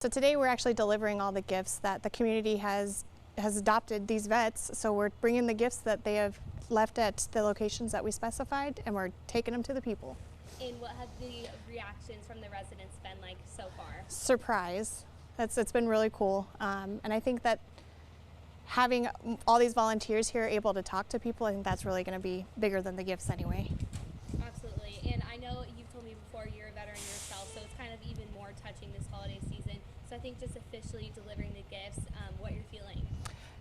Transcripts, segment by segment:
So today we're actually delivering all the gifts that the community has adopted these vets. So we're bringing the gifts that they have left at the locations that we specified, and we're taking them to the people. And what have the reactions from the residents been like so far? Surprise. It's been really cool. And I think that having all these volunteers here able to talk to people, I think that's really going to be bigger than the gifts anyway. Absolutely. And I know you've told me before you're a veteran yourself, so it's kind of even more touching this holiday season. So I think just officially delivering the gifts, what you're feeling.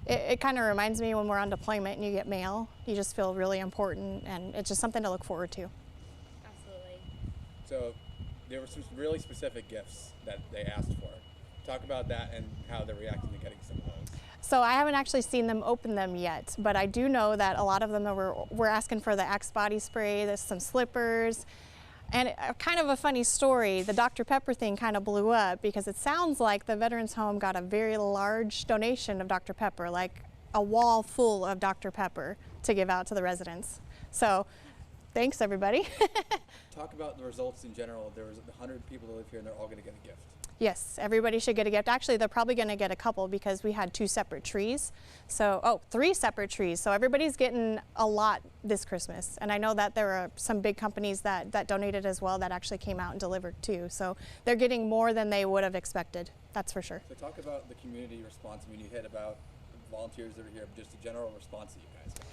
It kind of reminds me when we're on deployment and you get mail. You just feel really important, and it's just something to look forward to. Absolutely. So there were some really specific gifts that they asked for. Talk about that and how they're reacting to getting some of those. So I haven't actually seen them open them yet, but I do know that a lot of them were asking for the Axe body spray, there's some slippers, and kind of a funny story, the Dr. Pepper thing kind of blew up because it sounds like the Veterans Home got a very large donation of Dr. Pepper, like a wall full of Dr. Pepper to give out to the residents. So thanks everybody. Talk about the results in general. There was 100 people that live here and they're all going to get a gift. Yes, everybody should get a gift. Actually, they're probably going to get a couple because we had 2 separate trees. So, 3 separate trees. So everybody's getting a lot this Christmas. And I know that there are some big companies that donated as well that actually came out and delivered too. So they're getting more than they would have expected. That's for sure. So talk about the community response. I mean, you hit about volunteers that are here, but just the general response that you guys got.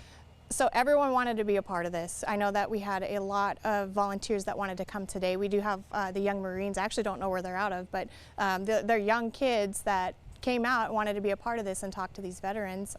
So everyone wanted to be a part of this. I know that we had a lot of volunteers that wanted to come today. We do have the young Marines. I actually don't know where they're out of, but they're young kids that came out and wanted to be a part of this and talk to these veterans.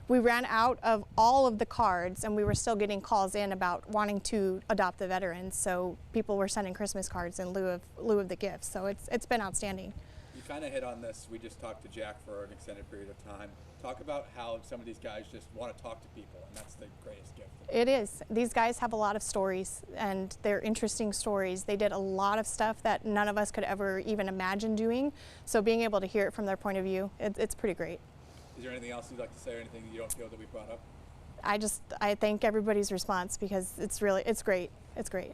We ran out of all of the cards, and we were still getting calls in about wanting to adopt the veterans. So people were sending Christmas cards in lieu of the gifts. So it's been outstanding. You kind of hit on this. We just talked to Jack for an extended period of time. Talk about how some of these guys just want to talk to people, and that's the greatest gift. It is. These guys have a lot of stories, and they're interesting stories. They did a lot of stuff that none of us could ever even imagine doing. So being able to hear it from their point of view, it's pretty great. Is there anything else you'd like to say or anything you don't feel that we brought up? I thank everybody's response because it's great. It's great.